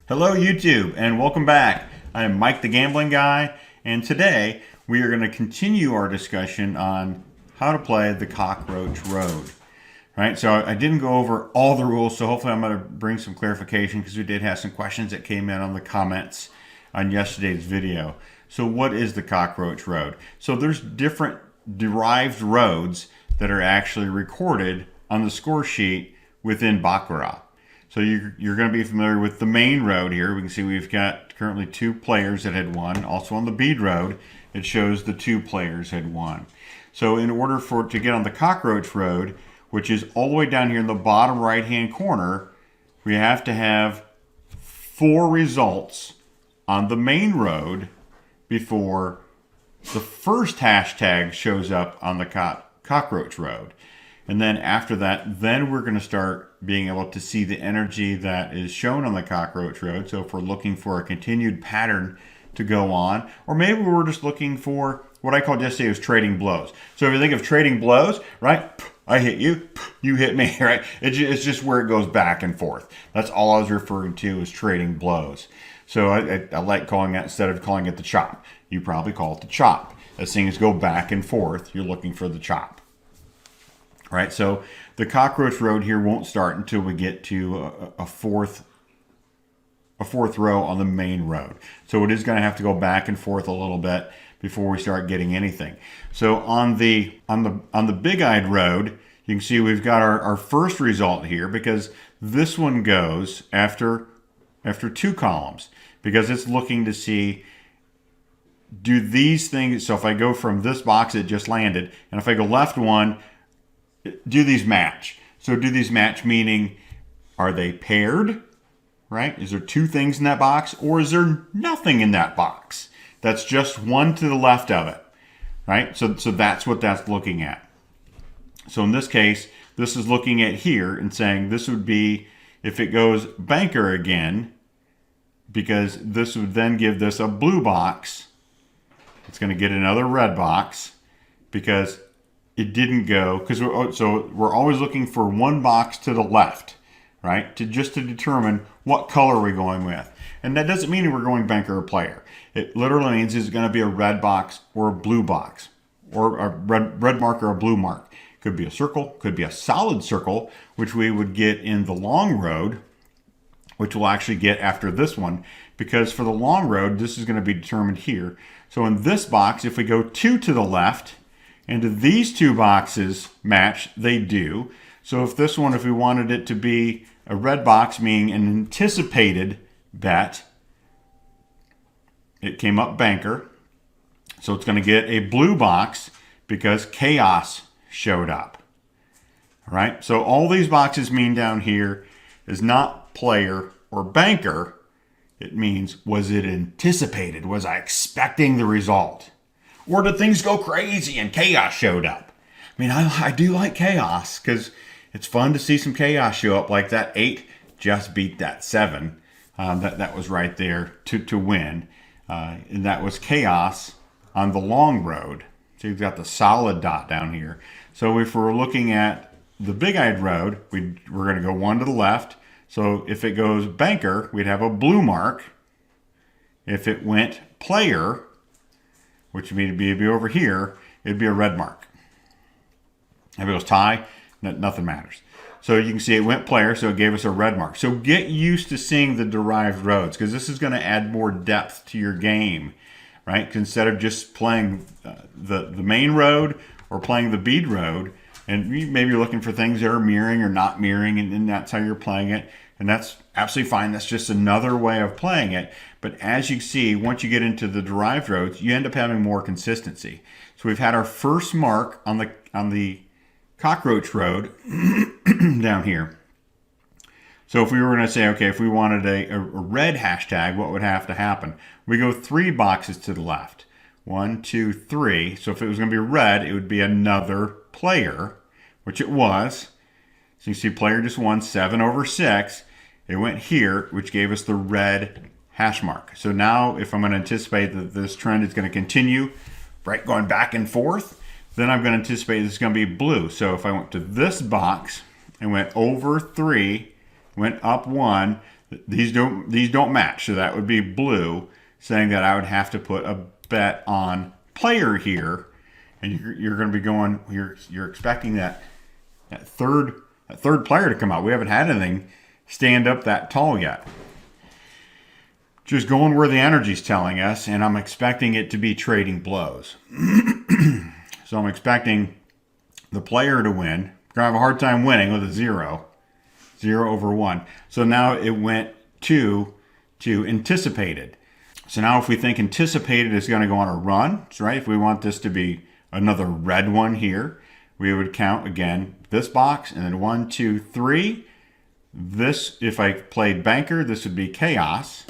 Hello YouTube and welcome back. I am Mike the Gambling Guy, and today we are going to continue our discussion on how to play the Cockroach Road. Right, so I didn't go over all the rules, so hopefully I'm going to bring some clarification because we did have some questions that came in on the comments on yesterday's video. So what is the Cockroach Road? So there's different derived roads that are actually recorded on the score sheet within Baccarat. So you're going to be familiar with the main road here. We can see we've got currently 2 players that had won. Also on the bead road, it shows the 2 players had won. So in order to get on the Cockroach Road, which is all the way down here in the bottom right-hand corner, we have to have 4 results on the main road before the first hashtag shows up on the Cockroach Road. And then after that, then we're going to start being able to see the energy that is shown on the Cockroach Road. So if we're looking for a continued pattern to go on, or maybe we're just looking for what I called yesterday was trading blows. So if you think of trading blows, right? I hit you, you hit me, right? It's just where it goes back and forth. That's all I was referring to as trading blows. So I like calling that, instead of calling it the chop, you probably call it the chop. As things go back and forth, you're looking for the chop. Right, so the Cockroach Road here won't start until we get to a fourth row on the main road. So it is going to have to go back and forth a little bit before we start getting anything. So on the big-eyed road, you can see we've got our first result here, because this one goes after 2 columns, because it's looking to see, do these things, so if I go from this box it just landed, and if I go left one, do these match? So do these match meaning, are they paired, right? Is there 2 things in that box, or is there nothing in that box? That's just one to the left of it, right? So that's what that's looking at. So in this case, this is looking at here and saying this would be, if it goes banker again, because this would then give this a blue box. It's going to get another red box because it didn't go, because we're always looking for one box to the left, right? Just to determine what color we're going with. And that doesn't mean we're going banker or player. It literally means it's going to be a red box or a blue box, or a red mark or a blue mark. Could be a circle, could be a solid circle, which we would get in the long road, which we'll actually get after this one, because for the long road, this is going to be determined here. So in this box, if we go 2 to the left, and do these 2 boxes match? They do. So if this one, if we wanted it to be a red box, meaning an anticipated bet, it came up banker. So it's going to get a blue box because chaos showed up. All right. So all these boxes mean down here is not player or banker. It means, was it anticipated? Was I expecting the result? Or did things go crazy and chaos showed up? I mean, I do like chaos because it's fun to see some chaos show up, like that 8 just beat that 7. That was right there to win. And that was chaos on the long road. So you've got the solid dot down here. So if we're looking at the big-eyed road, we're going to go 1 to the left. So if it goes banker, we'd have a blue mark. If it went player, which would be over here, it'd be a red mark. If it goes tie, nothing matters. So you can see it went player, so it gave us a red mark. So get used to seeing the derived roads, because this is going to add more depth to your game, right? Instead of just playing the main road or playing the bead road, and maybe you're looking for things that are mirroring or not mirroring, and that's how you're playing it. And that's absolutely fine. That's just another way of playing it. But as you see, once you get into the derived roads, you end up having more consistency. So we've had our first mark on the Cockroach Road down here. So if we were going to say, okay, if we wanted a red hashtag, what would have to happen? We go 3 boxes to the left. 1, 2, 3. So if it was going to be red, it would be another player, which it was. So you see player just won 7 over 6. It went here, which gave us the red hash mark. So now if I'm going to anticipate that this trend is going to continue, right, going back and forth, then I'm going to anticipate this is going to be blue. So if I went to this box and went over 3, went up 1, These don't match. So that would be blue, saying that I would have to put a bet on player here, and you're going to be going. You're expecting that third player to come out. We haven't had anything stand up that tall yet. Just going where the energy's telling us, and I'm expecting it to be trading blows. So I'm expecting the player to win. We're going to have a hard time winning with a 0. 0 over 1. So now it went to anticipated. So now if we think anticipated is going to go on a run, right? If we want this to be another red one here, we would count again this box and then 1, 2, 3. This, if I played banker, this would be chaos.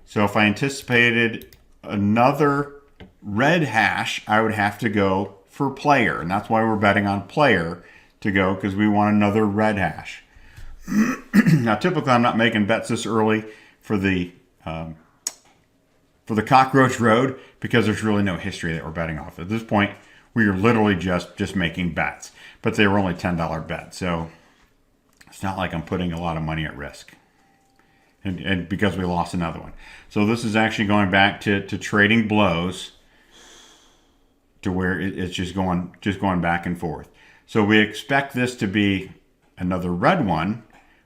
So if I anticipated another red hash, I would have to go for player. And that's why we're betting on player to go, because we want another red hash. Now, typically, I'm not making bets this early for the cockroach road because there's really no history that we're betting off. At this point, we are literally just making bets, but they were only $10 bets, so it's not like I'm putting a lot of money at risk. And because we lost another one, so this is actually going back to trading blows, to where it's just going back and forth. So we expect this to be another red one.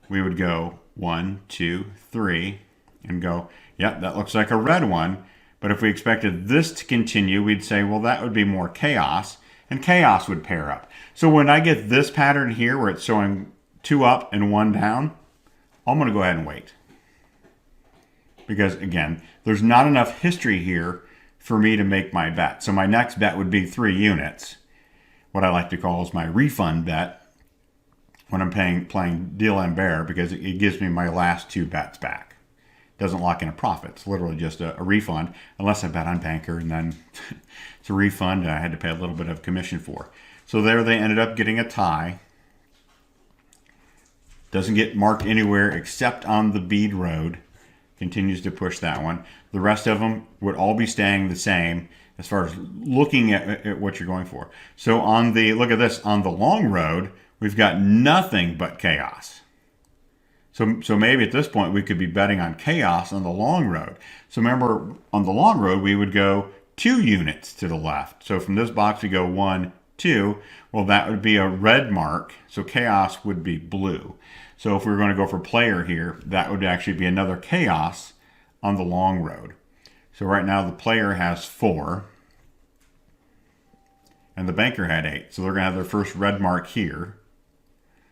We would go 1, 2, 3, and go, yep, that looks like a red one. But if we expected this to continue, we'd say, well, that would be more chaos, and chaos would pair up. So when I get this pattern here where it's showing 2 up and 1 down, I'm going to go ahead and wait. Because, again, there's not enough history here for me to make my bet. So my next bet would be 3 units, what I like to call is my refund bet, when I'm playing Deal and Bear, because it gives me my last 2 bets back. It doesn't lock in a profit. It's literally just a refund, unless I bet on banker, and then it's a refund and I had to pay a little bit of commission for. So there they ended up getting a tie. Doesn't get marked anywhere except on the bead road. Continues to push that one. The rest of them would all be staying the same as far as looking at what you're going for. So look at this, on the long road, we've got nothing but chaos. So maybe at this point we could be betting on chaos on the long road. So remember, on the long road we would go 2 units to the left. So from this box we go 1, 2. Well, that would be a red mark. So chaos would be blue. So if we were going to go for player here, that would actually be another chaos on the long road. So right now the player has 4. And the banker had 8. So they're going to have their first red mark here.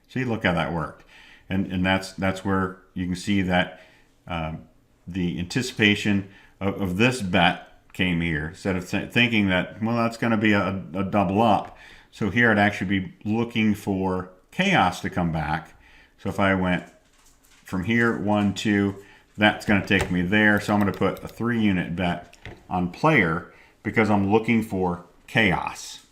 See, look how that worked. And that's where you can see that the anticipation of this bet came here. Instead of thinking that, well, that's going to be a double up. So here I'd actually be looking for chaos to come back. So if I went from here, 1, 2, that's going to take me there. So I'm going to put a 3-unit bet on player because I'm looking for chaos.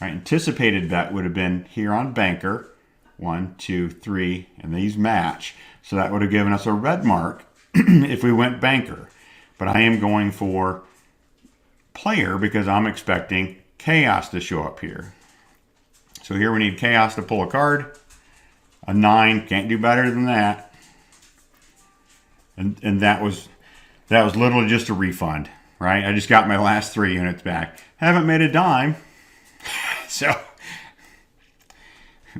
All right, anticipated bet would have been here on banker. 1, 2, 3, and these match. So that would have given us a red mark if we went banker. But I am going for player because I'm expecting chaos to show up here. So here we need chaos to pull a card. A 9, can't do better than that. And that was literally just a refund, right? I just got my last 3 units back. Haven't made a dime. So,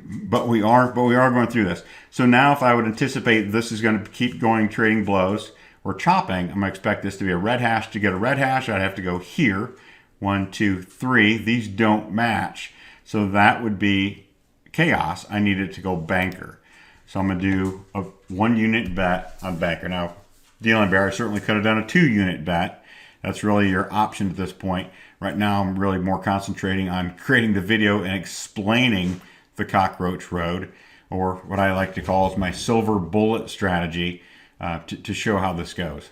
but we are going through this. So now if I would anticipate this is going to keep going trading blows or chopping, I'm going to expect this to be a red hash. To get a red hash, I'd have to go here. 1, 2, 3. These don't match. So that would be chaos. I need it to go banker. So I'm going to do a 1-unit bet on banker. Now, Deal and Bear, I certainly could have done a 2-unit bet. That's really your option at this point. Right now, I'm really more concentrating on creating the video and explaining the cockroach road, or what I like to call is my silver bullet strategy, to show how this goes.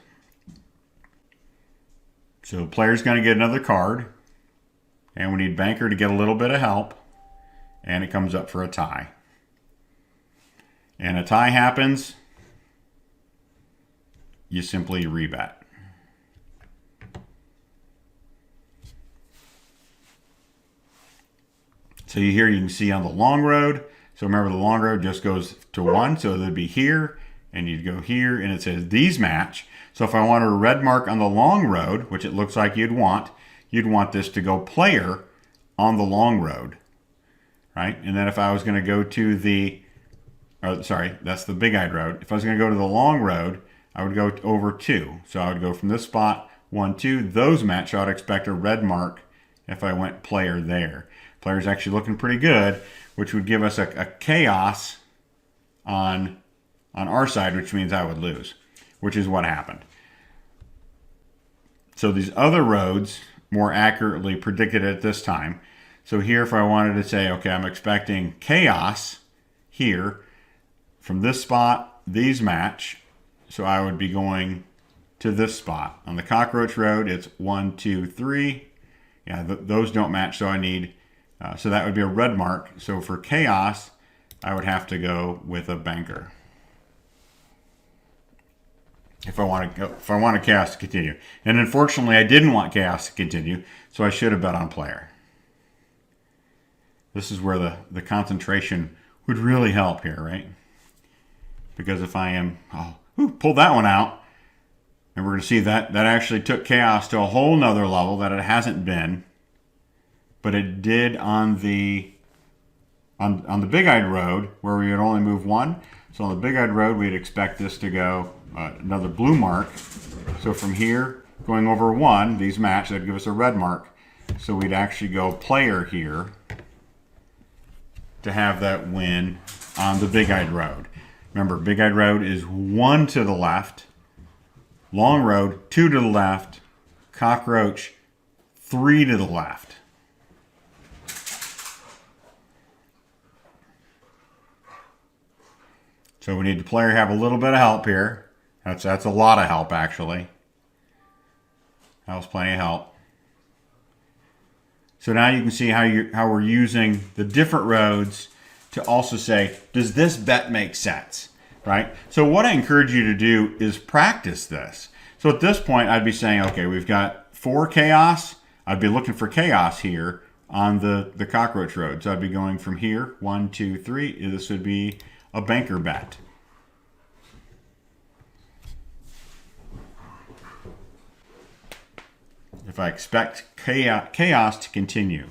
So the player's going to get another card, and we need banker to get a little bit of help, and it comes up for a tie. And a tie happens, you simply rebet. So here you can see on the long road. So remember, the long road just goes to 1. So it would be here, and you'd go here and it says these match. So if I wanted a red mark on the long road, which it looks like you'd want this to go player on the long road, right? And then if I was going to go to the, sorry, that's the big-eyed road. If I was going to go to the long road, I would go over 2. So I would go from this spot, 1, 2. Those match. So I'd expect a red mark if I went player there. Player's actually looking pretty good, which would give us a chaos on our side, which means I would lose, which is what happened. So these other roads more accurately predicted at this time. So here, if I wanted to say, okay, I'm expecting chaos here from this spot, these match. So I would be going to this spot. On the cockroach road, it's 1, 2, 3. Yeah, those don't match, so I need, so that would be a red mark. So for chaos, I would have to go with a banker. If I want chaos to continue. And unfortunately, I didn't want chaos to continue, so I should have bet on player. This is where the concentration would really help here, right? Because if I am, pull that one out, and we're going to see that actually took chaos to a whole nother level that it hasn't been, but it did on the big-eyed road where we would only move 1. So on the big-eyed road, we'd expect this to go another blue mark. So from here, going over 1, these match, that'd give us a red mark. So we'd actually go player here to have that win on the big-eyed road. Remember, big-eyed road is 1 to the left, long road 2 to the left, cockroach 3 to the left. So we need the player have a little bit of help here. That's a lot of help, actually. That was plenty of help. So now you can see how we're using the different roads to also say, does this bet make sense, right? So what I encourage you to do is practice this. So at this point, I'd be saying, okay, we've got 4 chaos. I'd be looking for chaos here on the cockroach road. So I'd be going from here, 1, 2, 3. This would be a banker bet. If I expect chaos to continue.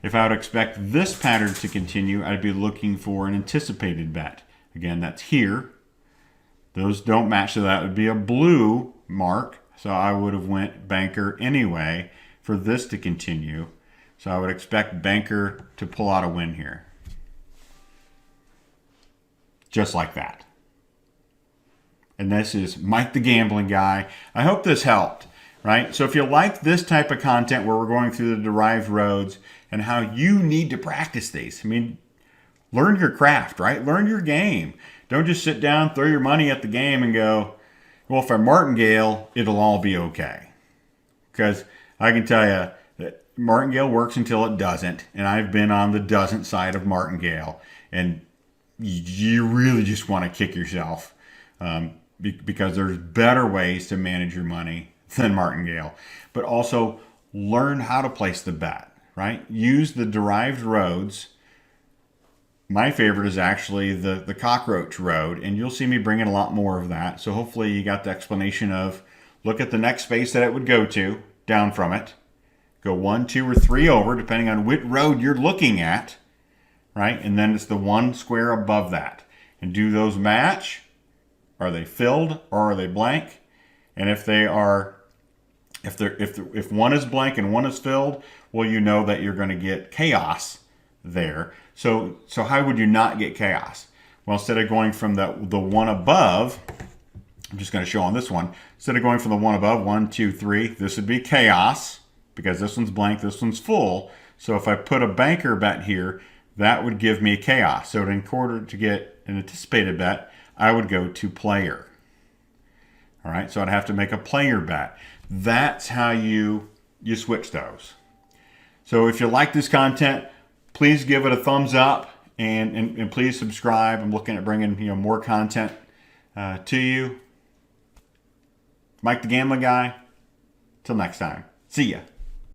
If I would expect this pattern to continue, I'd be looking for an anticipated bet. Again, that's here. Those don't match, so that would be a blue mark. So I would have went banker anyway for this to continue. So I would expect banker to pull out a win here. Just like that. And this is Mike the Gambling Guy. I hope this helped. Right? So if you like this type of content where we're going through the derived roads and how you need to practice these, I mean, learn your craft, right? Learn your game. Don't just sit down, throw your money at the game and go, well, if I martingale, it'll all be okay. Because I can tell you that martingale works until it doesn't. And I've been on the doesn't side of martingale. And you really just want to kick yourself because there's better ways to manage your money than martingale, but also learn how to place the bet, right? Use the derived roads. My favorite is actually the cockroach road, and you'll see me bring in a lot more of that. So hopefully you got the explanation of look at the next space that it would go to, down from it, go 1, 2, or 3 over, depending on which road you're looking at, right? And then it's the 1 square above that. And do those match? Are they filled or are they blank? And if they are, if one is blank and one is filled, well, you know that you're going to get chaos there. So how would you not get chaos? Well, instead of going from the one above, I'm just going to show on this one. Instead of going from the one above, 1, 2, 3, this would be chaos because this one's blank, this one's full. So if I put a banker bet here, that would give me chaos. So in order to get an anticipated bet, I would go to player. All right, so I'd have to make a player bet. That's how you switch those. So if you like this content, please give it a thumbs up and please subscribe. I'm looking at bringing more content to you. Mike the Gambling Guy. Till next time. See ya.